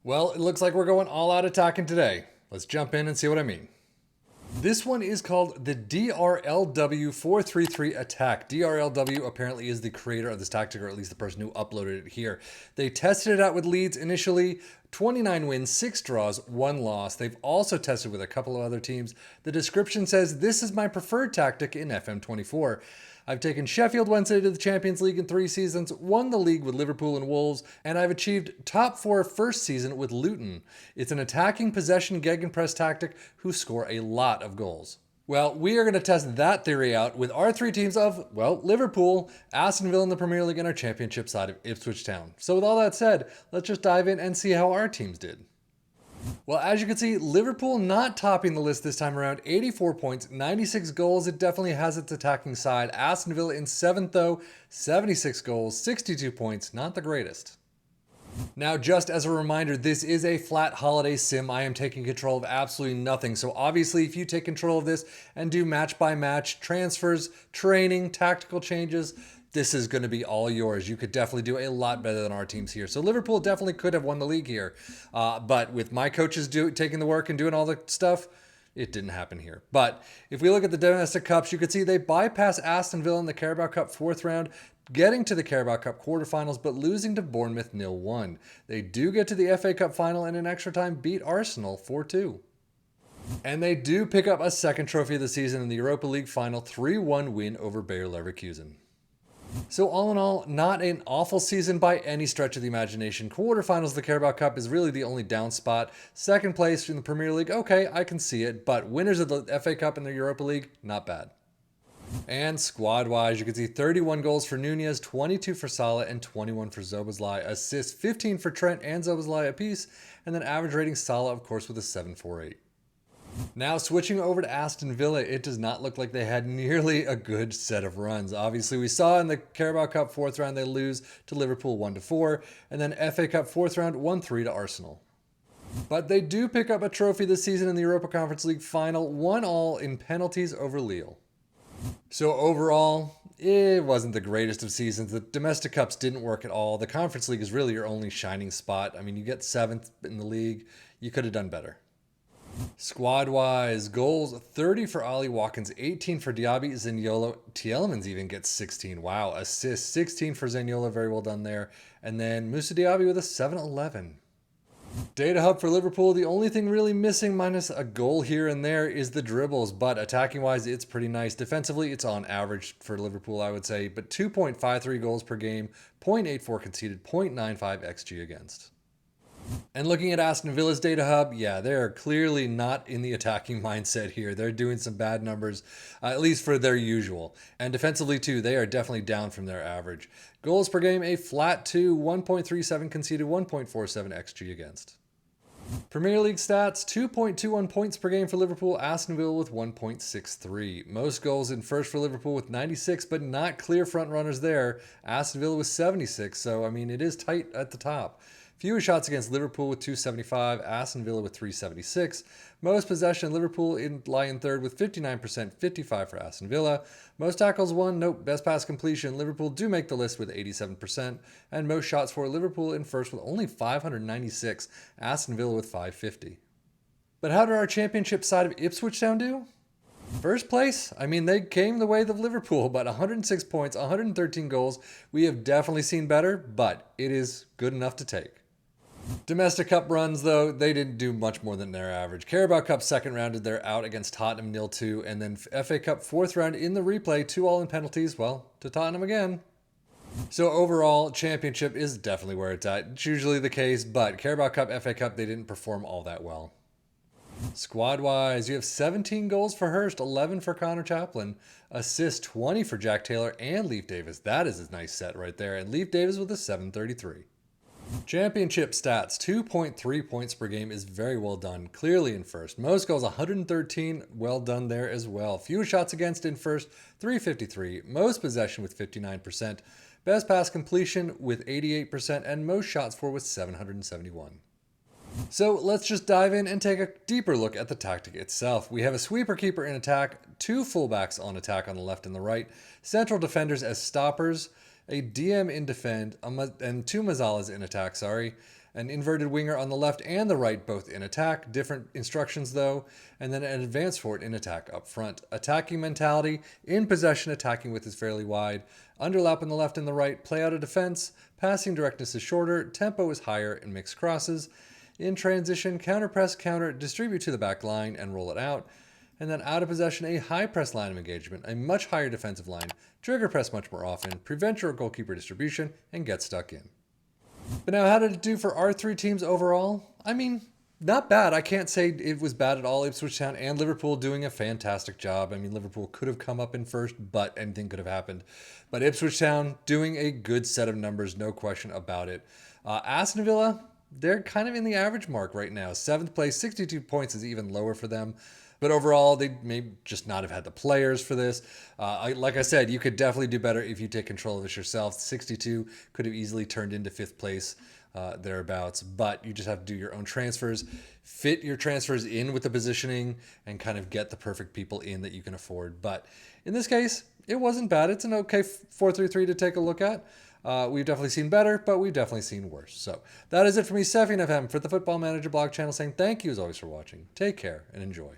Well, it looks like we're going all out attacking today. Let's jump in and see what I mean. This one is called the DRLW 433 attack. DRLW apparently is the creator of this tactic, or at least the person who uploaded it here. They tested it out with Leeds initially, 29 wins, 6 draws, 1 loss. They've also tested with a couple of other teams. The description says, "This is my preferred tactic in FM24. I've taken Sheffield Wednesday to the Champions League in 3 seasons, won the league with Liverpool and Wolves, and I've achieved top 4 first season with Luton. It's an attacking possession gegenpress tactic who score a lot of goals." Well, we are going to test that theory out with our 3 teams of, well, Liverpool, Aston Villa in the Premier League, and our championship side of Ipswich Town. So with all that said, let's just dive in and see how our teams did. Well, as you can see, Liverpool not topping the list this time around. 84 points, 96 goals. It definitely has its attacking side. Aston Villa in 7th though, 76 goals, 62 points. Not the greatest. Now, just as a reminder, this is a flat holiday sim. I am taking control of absolutely nothing. So obviously, if you take control of this and do match by match, transfers, training, tactical changes, this is going to be all yours. You could definitely do a lot better than our teams here. So Liverpool definitely could have won the league here. But with my coaches taking the work and doing all the stuff, it didn't happen here. But if we look at the domestic cups, you can see they bypass Aston Villa in the Carabao Cup 4th round, getting to the Carabao Cup quarterfinals, but losing to Bournemouth 0-1. They do get to the FA Cup final and in extra time beat Arsenal 4-2. And they do pick up a second trophy of the season in the Europa League final, 3-1 win over Bayer Leverkusen. So all in all, not an awful season by any stretch of the imagination. Quarterfinals of the Carabao Cup is really the only down spot. Second place in the Premier League, okay, I can see it. But winners of the FA Cup and the Europa League, not bad. And squad-wise, you can see 31 goals for Nunez, 22 for Salah, and 21 for Szoboszlai. Assists, 15 for Trent and Szoboszlai apiece. And then average rating Salah, of course, with a 7.48. Now, switching over to Aston Villa, it does not look like they had nearly a good set of runs. Obviously, we saw in the Carabao Cup 4th round they lose to Liverpool 1-4, and then FA Cup 4th round 1-3 to Arsenal. But they do pick up a trophy this season in the Europa Conference League final, 1-1 in penalties over Lille. So overall, it wasn't the greatest of seasons. The domestic cups didn't work at all. The Conference League is really your only shining spot. I mean, you get 7th in the league. You could have done better. Squad-wise, goals 30 for Ollie Watkins, 18 for Diaby, Zaniolo. Tielemans even gets 16. Wow, assists 16 for Zaniolo, very well done there. And then Moussa Diaby with a 7-11. Data hub for Liverpool, the only thing really missing minus a goal here and there is the dribbles, but attacking-wise, it's pretty nice. Defensively, it's on average for Liverpool, I would say, but 2.53 goals per game, 0.84 conceded, 0.95 XG against. And looking at Aston Villa's data hub, yeah, they're clearly not in the attacking mindset here. They're doing some bad numbers, at least for their usual. And defensively, too, they are definitely down from their average. Goals per game, a flat 2, 1.37 conceded, 1.47 XG against. Premier League stats, 2.21 points per game for Liverpool, Aston Villa with 1.63. Most goals in first for Liverpool with 96, but not clear front runners there. Aston Villa with 76, so, I mean, it is tight at the top. Fewest shots against Liverpool with 275, Aston Villa with 376. Most possession, Liverpool lie in third with 59%, 55 for Aston Villa. Most tackles won, nope, best pass completion, Liverpool do make the list with 87%. And most shots for Liverpool in first with only 596, Aston Villa with 550. But how did our championship side of Ipswich Town do? First place, I mean, they came the way of Liverpool, but 106 points, 113 goals. We have definitely seen better, but it is good enough to take. Domestic Cup runs, though, they didn't do much more than their average. Carabao Cup 2nd round, they're out against Tottenham 0-2, and then FA Cup 4th round in the replay, 2-2 in penalties, well, to Tottenham again. So overall, championship is definitely where it's at. It's usually the case, but Carabao Cup, FA Cup, they didn't perform all that well. Squad-wise, you have 17 goals for Hurst, 11 for Connor Chaplin, assists 20 for Jack Taylor and Leif Davis. That is a nice set right there, and Leif Davis with a 7.33. Championship stats, 2.3 points per game is very well done, clearly in first. Most goals, 113, well done there as well. Fewest shots against in first, 353. Most possession with 59%. Best pass completion with 88%, and most shots for with 771. So let's just dive in and take a deeper look at the tactic itself. We have a sweeper keeper in attack, 2 fullbacks on attack on the left and the right, central defenders as stoppers, a DM in defend, and 2 Mazzalas in attack, an inverted winger on the left and the right, both in attack, different instructions though, and then an advanced forward in attack up front. Attacking mentality, in possession, attacking width is fairly wide, underlap on the left and the right, play out of defense, passing directness is shorter, tempo is higher, and mixed crosses. In transition, counter press, counter, distribute to the back line and roll it out. And then out of possession, a high press line of engagement, a much higher defensive line, trigger press much more often, prevent your goalkeeper distribution, and get stuck in. But now, how did it do for our three teams overall? I mean, not bad. I can't say it was bad at all. Ipswich Town and Liverpool doing a fantastic job. I mean, Liverpool could have come up in first, but anything could have happened. But Ipswich Town doing a good set of numbers, no question about it. Aston Villa, they're kind of in the average mark right now. 7th place, 62 points is even lower for them. But overall, they may just not have had the players for this. Like I said, you could definitely do better if you take control of this yourself. 62 could have easily turned into 5th place, thereabouts. But you just have to do your own transfers, fit your transfers in with the positioning, and kind of get the perfect people in that you can afford. But in this case, it wasn't bad. It's an okay 4-3-3 to take a look at. We've definitely seen better, but we've definitely seen worse. So that is it for me, Stefan FM, for the Football Manager blog channel, saying thank you as always for watching. Take care and enjoy.